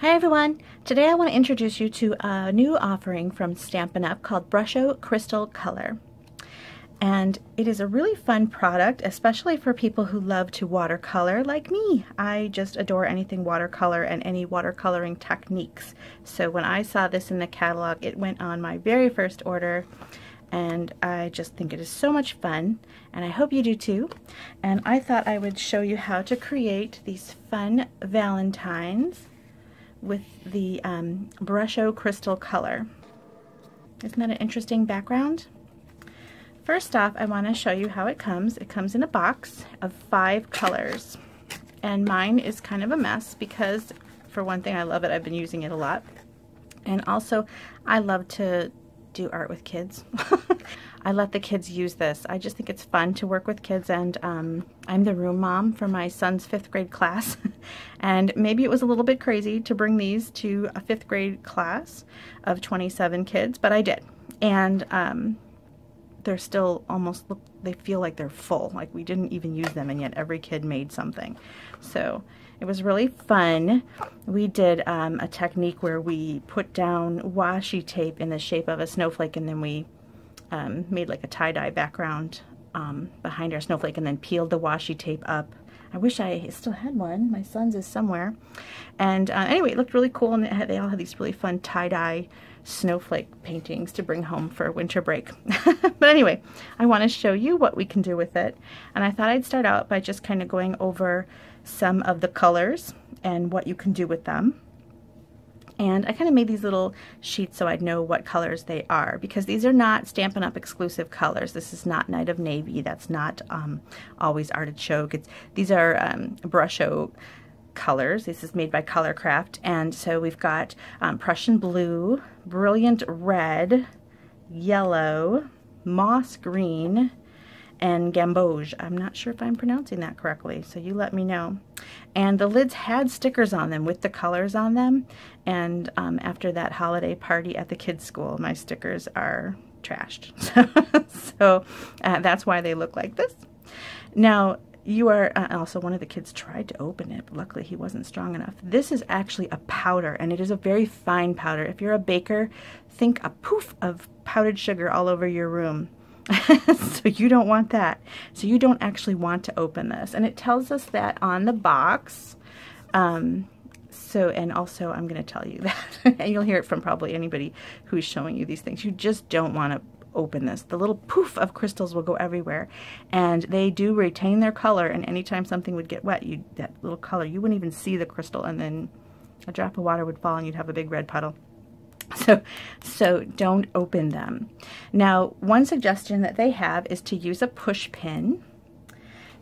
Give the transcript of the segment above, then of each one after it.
Hi everyone! Today I want to introduce you to a new offering from Stampin Up called Brusho Crystal Color. And it is a really fun product, especially for people who love to watercolor like me. I just adore anything watercolor and any watercoloring techniques. So when I saw this in the catalog, it went on my very first order. And I just think it is so much fun, and I hope you do too. And I thought I would show you how to create these fun Valentines with the Brusho Crystal color. Isn't that an interesting background? First off, I want to show you how it comes. It comes in a box of 5 colors, and mine is kind of a mess because, for one thing, I love it. I've been using it a lot, and also I love to do art with kids. I let the kids use this. I just think it's fun to work with kids, and I'm the room mom for my son's 5th grade class. And maybe it was a little bit crazy to bring these to a 5th grade class of 27 kids, but I did. And they're still almost, they feel like they're full, like we didn't even use them, and yet every kid made something. So it was really fun. We did a technique where we put down washi tape in the shape of a snowflake, and then we made like a tie-dye background behind our snowflake, and then peeled the washi tape up. I wish I still had one. My son's is somewhere. And anyway, it looked really cool, and they all had these really fun tie-dye snowflake paintings to bring home for winter break. But anyway, I want to show you what we can do with it. And I thought I'd start out by just kind of going over some of the colors and what you can do with them. And I kind of made these little sheets so I'd know what colors they are, because these are not Stampin' Up! Exclusive colors. This is not Night of Navy. That's not Always Artichoke. These are Brusho colors. This is made by Colorcraft. And so we've got Prussian Blue, Brilliant Red, Yellow, Moss Green, and Gamboge. I'm not sure if I'm pronouncing that correctly, so you let me know. And the lids had stickers on them with the colors on them, and after that holiday party at the kids' school, my stickers are trashed. So that's why they look like this. Now, you are, also one of the kids tried to open it, but luckily he wasn't strong enough. This is actually a powder, and it is a very fine powder. If you're a baker, think a poof of powdered sugar all over your room. So you don't want that. So you don't actually want to open this. And it tells us that on the box. And also I'm going to tell you that, and you'll hear it from probably anybody who's showing you these things. You just don't want to open this. The little poof of crystals will go everywhere, and they do retain their color, and anytime something would get wet, that little color, you wouldn't even see the crystal, and then a drop of water would fall and you'd have a big red puddle. So don't open them. Now, one suggestion that they have is to use a push pin,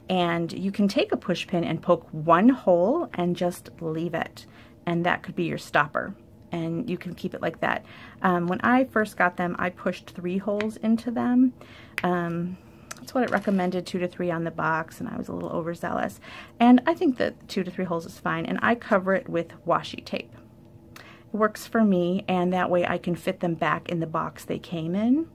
and you can take a push pin and poke one hole and just leave it, and that could be your stopper, and you can keep it like that. When I first got them, I pushed 3 holes into them. That's what it recommended, 2 to 3 on the box, and I was a little overzealous. And I think that 2 to 3 holes is fine, and I cover it with washi tape. It works for me, and that way I can fit them back in the box they came in.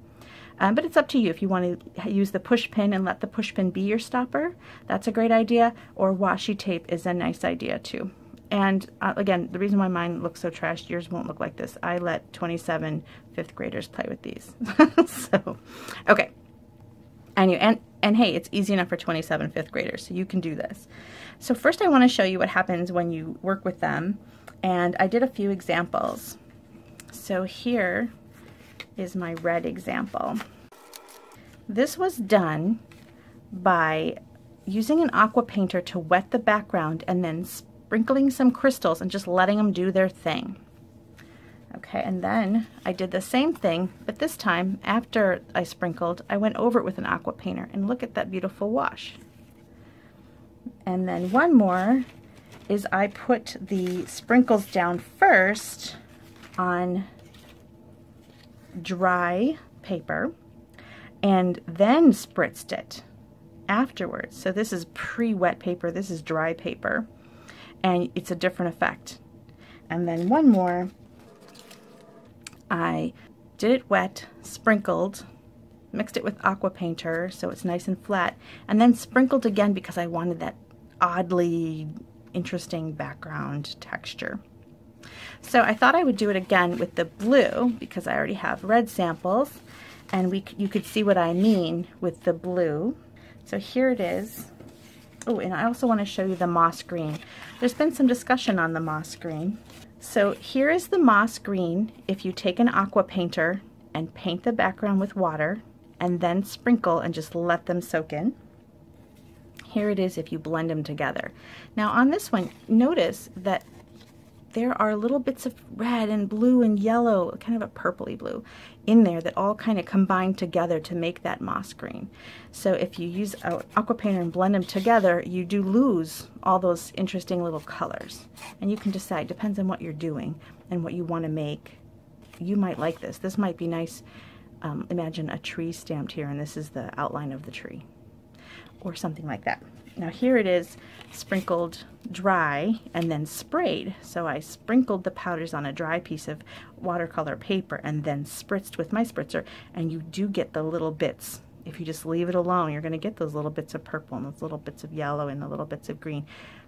But it's up to you if you want to use the push pin and let the push pin be your stopper. That's a great idea, or washi tape is a nice idea too. And again, the reason why mine looks so trashed, yours won't look like this. I let 27 5th graders play with these. So, okay. And hey, it's easy enough for 27 5th graders, so you can do this. So first I want to show you what happens when you work with them. And I did a few examples. So here is my red example. This was done by using an aqua painter to wet the background and then sprinkling some crystals and just letting them do their thing. Okay, and then I did the same thing, but this time after I sprinkled, I went over it with an aqua painter, and look at that beautiful wash. And then one more is I put the sprinkles down first on dry paper and then spritzed it afterwards. So this is pre-wet paper, this is dry paper, and it's a different effect. And then one more, I did it wet, sprinkled, mixed it with aqua painter so it's nice and flat, and then sprinkled again because I wanted that oddly interesting background texture. So I thought I would do it again with the blue because I already have red samples, and you could see what I mean with the blue. So here it is. Oh, and I also want to show you the moss green. There's been some discussion on the moss green. So here is the moss green if you take an aqua painter and paint the background with water and then sprinkle and just let them soak in. Here it is if you blend them together. Now on this one, notice that there are little bits of red and blue and yellow, kind of a purpley blue, in there that all kind of combine together to make that moss green. So if you use an aqua painter and blend them together, you do lose all those interesting little colors. And you can decide, depends on what you're doing and what you want to make. You might like this. This might be nice. Imagine a tree stamped here, and this is the outline of the tree, or something like that. Now here it is sprinkled dry and then sprayed. So I sprinkled the powders on a dry piece of watercolor paper and then spritzed with my spritzer, and you do get the little bits. If you just leave it alone, you're going to get those little bits of purple and those little bits of yellow and the little bits of green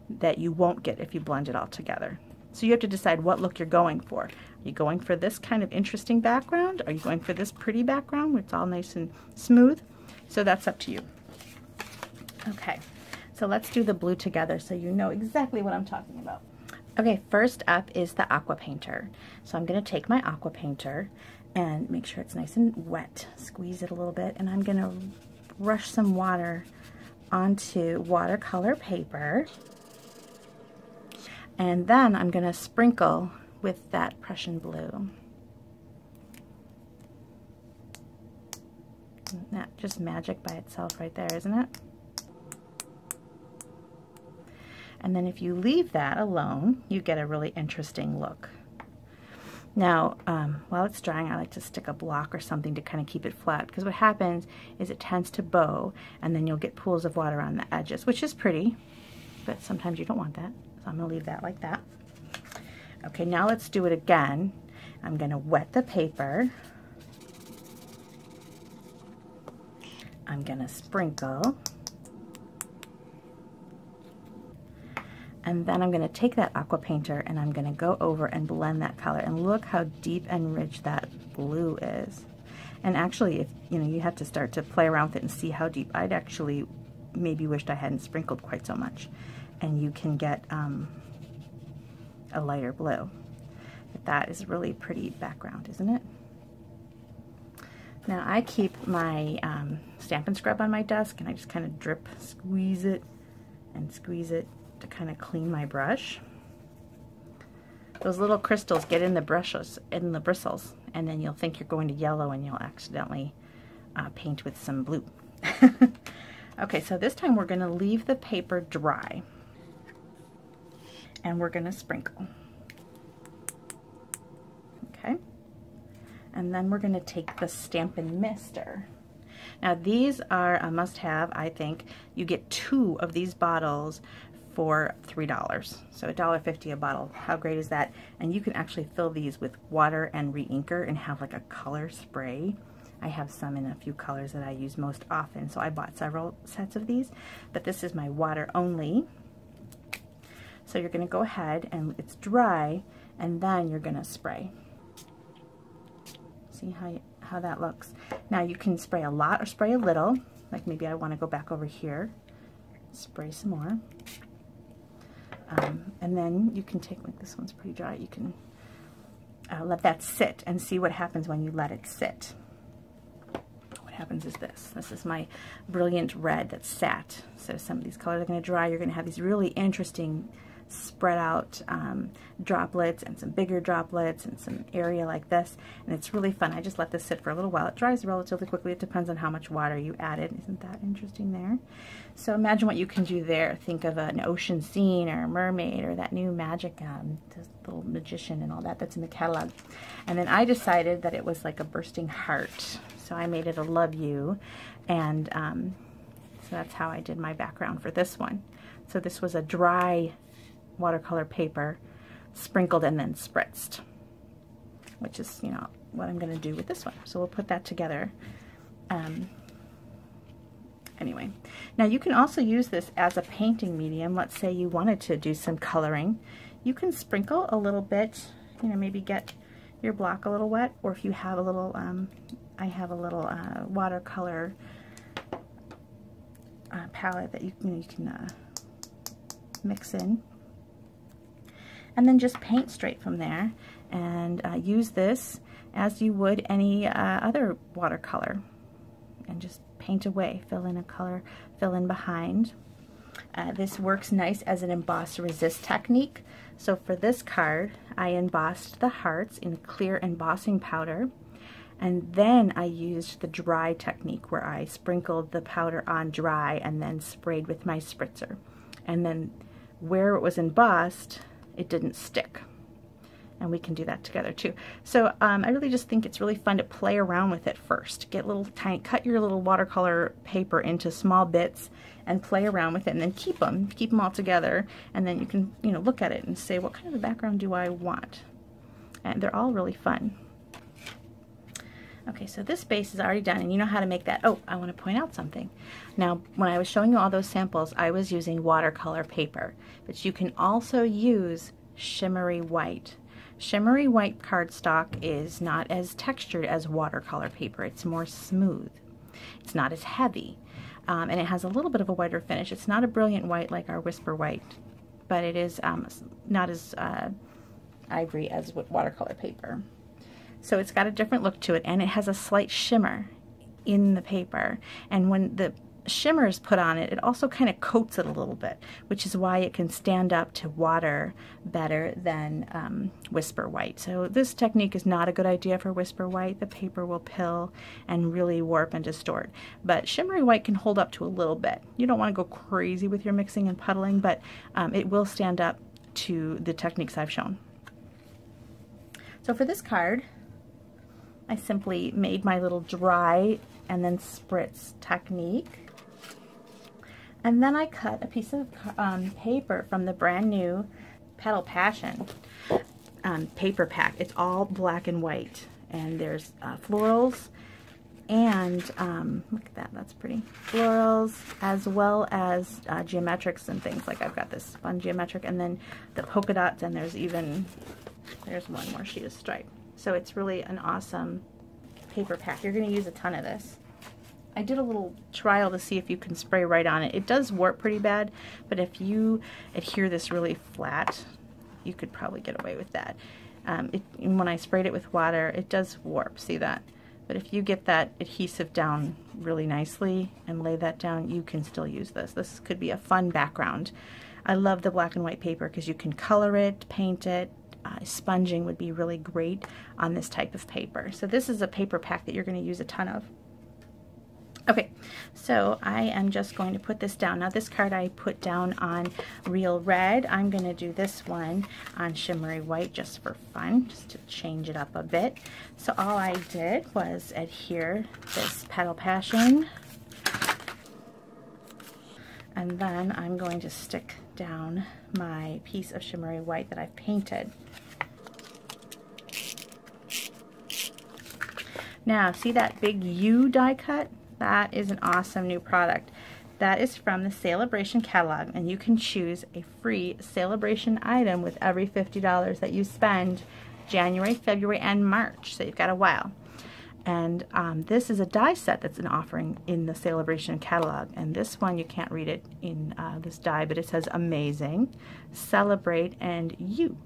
that you won't get if you blend it all together. So you have to decide what look you're going for. Are you going for this kind of interesting background? Are you going for this pretty background where it's all nice and smooth? So that's up to you. Okay. So let's do the blue together so you know exactly what I'm talking about. Okay, first up is the aqua painter. So I'm going to take my aqua painter and make sure it's nice and wet. Squeeze it a little bit, and I'm going to rush some water onto watercolor paper. And then I'm going to sprinkle with that Prussian blue. Isn't that just magic by itself right there, isn't it? And then if you leave that alone, you get a really interesting look. Now, while it's drying, I like to stick a block or something to kind of keep it flat, because what happens is it tends to bow, and then you'll get pools of water on the edges, which is pretty, but sometimes you don't want that. So I'm going to leave that like that. Okay, now let's do it again. I'm going to wet the paper. I'm going to sprinkle. And then I'm going to take that aqua painter and I'm going to go over and blend that color. And look how deep and rich that blue is. And actually, if you have to start to play around with it and see how deep. I'd actually maybe wished I hadn't sprinkled quite so much. And you can get a lighter blue. But that is really pretty background, isn't it? Now I keep my Stampin' Scrub on my desk, and I just kind of drip, squeeze it to kind of clean my brush. Those little crystals get in the bristles, and then you'll think you're going to yellow, and you'll accidentally paint with some blue. Okay, so this time we're going to leave the paper dry, and we're going to sprinkle. Okay, and then we're going to take the Stampin' Mister. Now these are a must-have, I think. You get 2 of these bottles for $3, so $1.50 a bottle. How great is that? And you can actually fill these with water and re-inker and have like a color spray. I have some in a few colors that I use most often, so I bought several sets of these, but this is my water only. So you're going to go ahead, and it's dry, and then you're going to spray. See how that looks. Now you can spray a lot or spray a little, like maybe I want to go back over here, spray some more. And then you can take, like this one's pretty dry, you can let that sit and see what happens when you let it sit. What happens is this. This is my brilliant red that sat. So some of these colors are going to dry. You're going to have these really interesting spread out droplets and some bigger droplets and some area like this, and it's really fun. I just let this sit for a little while. It dries relatively quickly. It depends on how much water you added. Isn't that interesting there? So imagine what you can do there. Think of an ocean scene or a mermaid or that new magic this little magician and all that that's in the catalog. And then I decided that it was like a bursting heart, so I made it a love you, and so that's how I did my background for this one. So this was a dry watercolor paper sprinkled and then spritzed, which is, what I'm going to do with this one. So we'll put that together. Anyway, now you can also use this as a painting medium. Let's say you wanted to do some coloring. You can sprinkle a little bit, you know, maybe get your block a little wet, or if you have a little, I have a little watercolor palette that you can mix in. And then just paint straight from there, and use this as you would any other watercolor, and just paint away, fill in a color, fill in behind. This works nice as an emboss resist technique. So for this card, I embossed the hearts in clear embossing powder, and then I used the dry technique where I sprinkled the powder on dry and then sprayed with my spritzer. And then where it was embossed, it didn't stick. And we can do that together too. So I really just think it's really fun to play around with it first. Get little tiny, cut your little watercolor paper into small bits and play around with it, and then keep them all together, and then you can, you know, look at it and say, what kind of a background do I want? And they're all really fun. Okay, so this base is already done, and you know how to make that. Oh, I want to point out something. Now, when I was showing you all those samples, I was using watercolor paper, but you can also use shimmery white. Shimmery white cardstock is not as textured as watercolor paper. It's more smooth. It's not as heavy, and it has a little bit of a whiter finish. It's not a brilliant white like our Whisper White, but it is not as ivory as watercolor paper. So it's got a different look to it, and it has a slight shimmer in the paper. And when the shimmer is put on it, it also kind of coats it a little bit, which is why it can stand up to water better than Whisper White. So this technique is not a good idea for Whisper White. The paper will pill and really warp and distort. But shimmery white can hold up to a little bit. You don't want to go crazy with your mixing and puddling, but it will stand up to the techniques I've shown. So for this card, I simply made my little dry and then spritz technique. And then I cut a piece of paper from the brand new Petal Passion paper pack. It's all black and white, and there's florals and look at that, that's pretty. Florals as well as geometrics and things. Like I've got this fun geometric, and then the polka dots, and there's one more sheet of stripe. So it's really an awesome paper pack. You're going to use a ton of this. I did a little trial to see if you can spray right on it. It does warp pretty bad, but if you adhere this really flat, you could probably get away with that. When I sprayed it with water, it does warp, see that? But if you get that adhesive down really nicely and lay that down, you can still use this. This could be a fun background. I love the black and white paper because you can color it, paint it. Sponging would be really great on this type of paper. So this is a paper pack that you're going to use a ton of. Okay, so I am just going to put this down. Now this card I put down on real red. I'm going to do this one on shimmery white just for fun, just to change it up a bit. So all I did was adhere this Petal Passion, and then I'm going to stick down my piece of shimmery white that I've painted. Now, see that big U die cut? That is an awesome new product. That is from the Celebration catalog, and you can choose a free Celebration item with every $50 that you spend January, February, and March. So you've got a while. And this is a die set that's an offering in the Celebration catalog. And this one, you can't read it in this die, but it says amazing, celebrate, and you.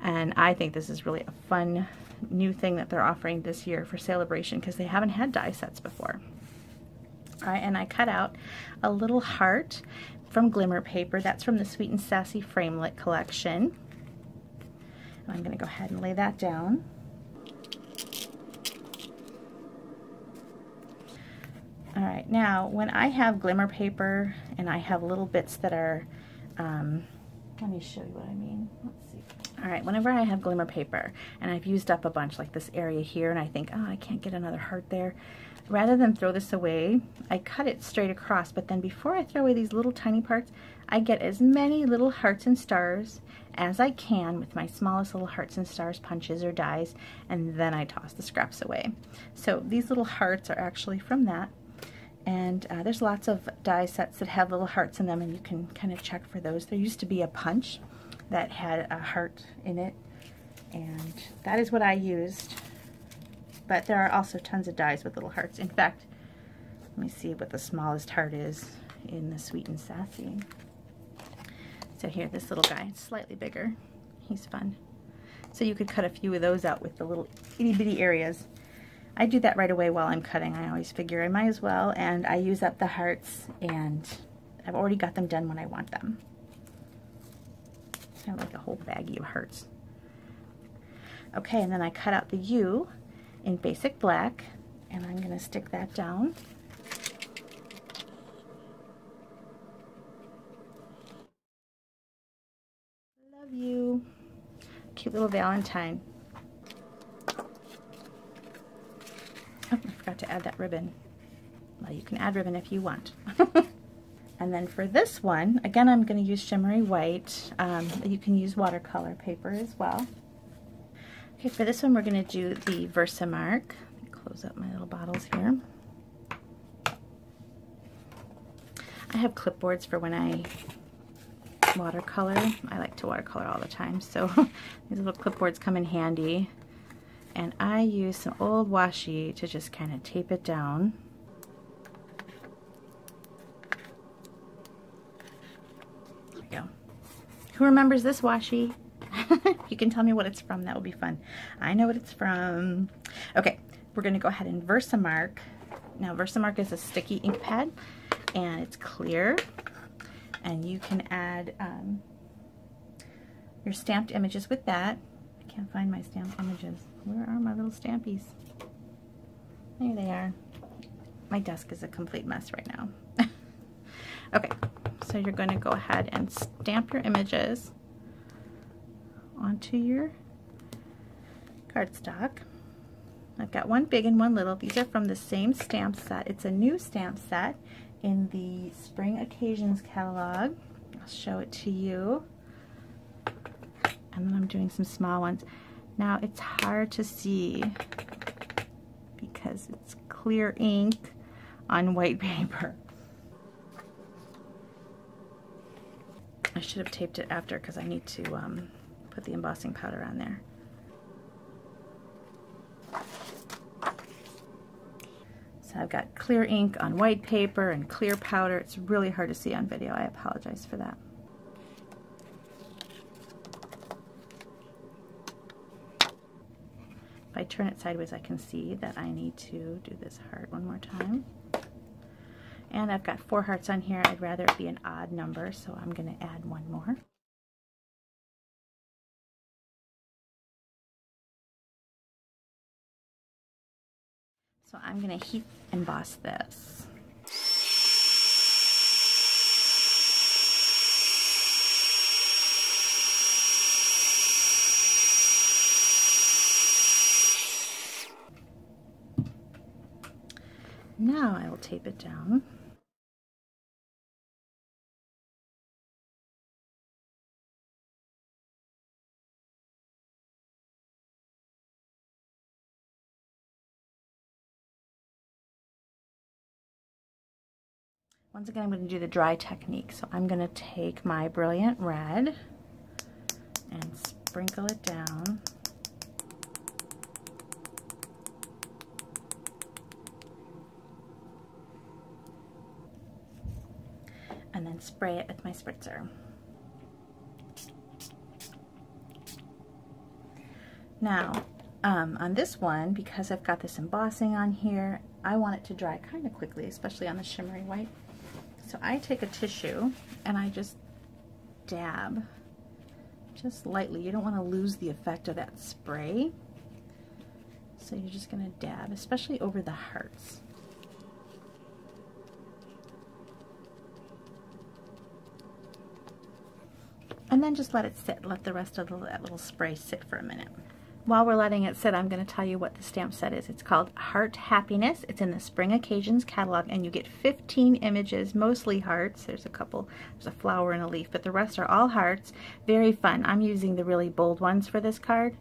And I think this is really a fun new thing that they're offering this year for Celebration, because they haven't had die sets before. All right, and I cut out a little heart from glimmer paper. That's from the Sweet and Sassy Framelit collection. And I'm going to go ahead and lay that down. All right, now when I have glimmer paper and I have little bits that are, let me show you what I mean. Let's see. All right, whenever I have glimmer paper and I've used up a bunch, like this area here, and I think, oh, I can't get another heart there, rather than throw this away, I cut it straight across, but then before I throw away these little tiny parts, I get as many little hearts and stars as I can with my smallest little hearts and stars punches or dies, and then I toss the scraps away. So these little hearts are actually from that. And there's lots of die sets that have little hearts in them, and you can kind of check for those. There used to be a punch that had a heart in it, and that is what I used. But there are also tons of dies with little hearts. In fact, let me see what the smallest heart is in the Sweet and Sassy. So here, this little guy, it's slightly bigger. He's fun. So you could cut a few of those out with the little itty bitty areas. I do that right away while I'm cutting. I always figure I might as well, and I use up the hearts, and I've already got them done when I want them. I have like a whole baggie of hearts. Okay, and then I cut out the U in basic black, and I'm going to stick that down. Love you. Cute little Valentine. Oh, I forgot to add that ribbon. Well, you can add ribbon if you want. And then for this one, again, I'm going to use shimmery white. You can use watercolor paper as well. Okay, for this one, we're going to do the Versamark. Let me close up my little bottles here. I have clipboards for when I watercolor. I like to watercolor all the time, so these little clipboards come in handy. And I use some old washi to just kind of tape it down. There we go. Who remembers this washi? You can tell me what it's from. That will be fun. I know what it's from. Okay, we're going to go ahead and Versamark. Now, Versamark is a sticky ink pad, and it's clear. And you can add your stamped images with that. I can't find my stamped images. Where are my little stampies? There they are. My desk is a complete mess right now. Okay, so you're going to go ahead and stamp your images onto your cardstock. I've got one big and one little. These are from the same stamp set. It's a new stamp set in the Spring Occasions catalog. I'll show it to you. And then I'm doing some small ones. Now it's hard to see because it's clear ink on white paper. I should have taped it after because I need to put the embossing powder on there. So I've got clear ink on white paper and clear powder. It's really hard to see on video. I apologize for that. If I turn it sideways, I can see that I need to do this heart one more time. And I've got 4 hearts on here. I'd rather it be an odd number, so I'm going to add one more. So I'm going to heat emboss this. Now I will tape it down. Once again, I'm going to do the dry technique. So I'm going to take my Brilliant Red and sprinkle it down. And then spray it with my spritzer. Now, on this one, because I've got this embossing on here, I want it to dry kind of quickly, especially on the shimmery white. So I take a tissue and I just dab, just lightly. You don't want to lose the effect of that spray. So you're just going to dab, especially over the hearts. And then just let it sit. Let the rest of that little spray sit for a minute. While we're letting it sit, I'm going to tell you what the stamp set is. It's called Heart Happiness. It's in the Spring Occasions catalog, and you get 15 images, mostly hearts. There's a couple, there's a flower and a leaf, but the rest are all hearts. Very fun. I'm using the really bold ones for this card.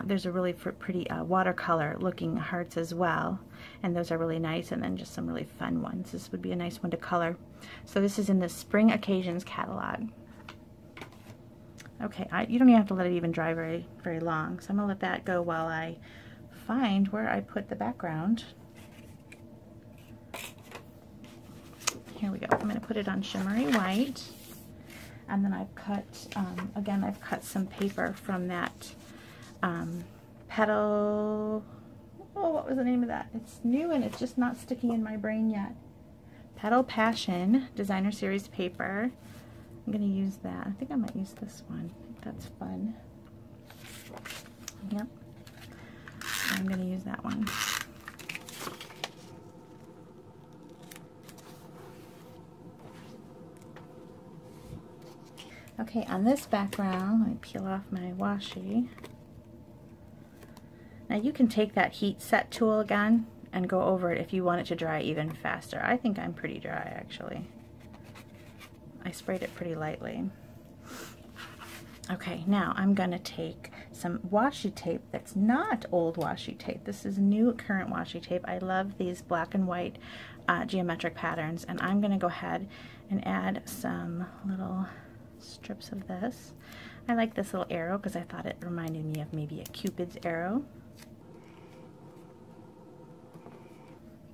There's a really pretty watercolor looking hearts as well, and those are really nice, and then just some really fun ones. This would be a nice one to color. So this is in the Spring Occasions catalog. Okay, you don't even have to let it even dry very long. So I'm going to let that go while I find where I put the background. Here we go. I'm going to put it on shimmery white. And then I've cut, again, I've cut some paper from that Petal, oh, what was the name of that? It's new and it's just not sticking in my brain yet. Petal Passion Designer Series paper. I'm going to use that. I think I might use this one. I think that's fun. Yep. I'm going to use that one. Okay, on this background, let me peel off my washi. Now you can take that heat set tool again and go over it if you want it to dry even faster. I think I'm pretty dry actually. I sprayed it pretty lightly. Okay, now I'm gonna take some washi tape that's not old washi tape. This is new current washi tape. I love these black and white geometric patterns, and I'm gonna go ahead and add some little strips of this. I like this little arrow because I thought it reminded me of maybe a Cupid's arrow.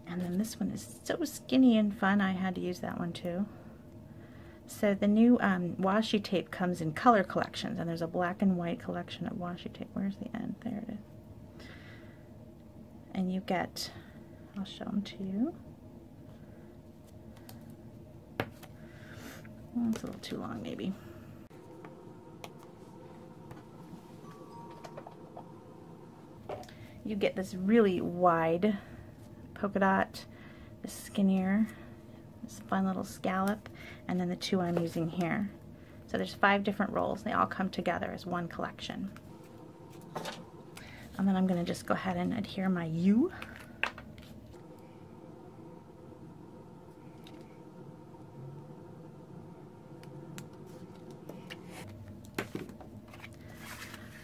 And then this one is so skinny and fun, I had to use that one too. So the new washi tape comes in color collections, and there's a black and white collection of washi tape. Where's the end? There it is. And you get, I'll show them to you. Well, it's a little too long maybe. You get this really wide polka dot, this skinnier, this fun little scallop, and then the two I'm using here. So there's 5 different rolls. They all come together as one collection. And then I'm going to just go ahead and adhere my U.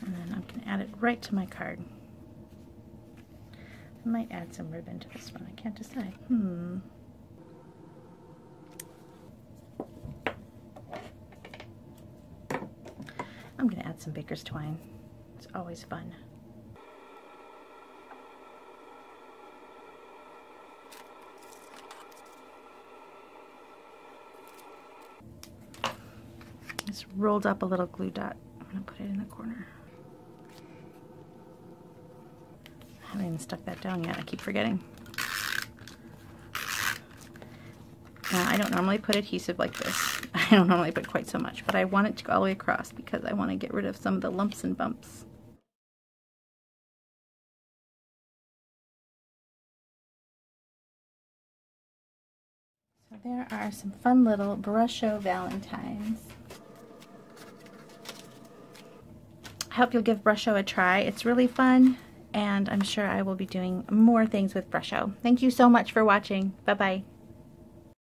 And then I'm going to add it right to my card. I might add some ribbon to this one. I can't decide. I'm going to add some baker's twine. It's always fun. Just rolled up a little glue dot. I'm going to put it in the corner. I haven't even stuck that down yet. I keep forgetting. Now, I don't normally put adhesive like this. I don't normally put quite so much, but I want it to go all the way across because I want to get rid of some of the lumps and bumps. So there are some fun little Brusho Valentines. I hope you'll give Brusho a try. It's really fun, and I'm sure I will be doing more things with Brusho. Thank you so much for watching. Bye-bye.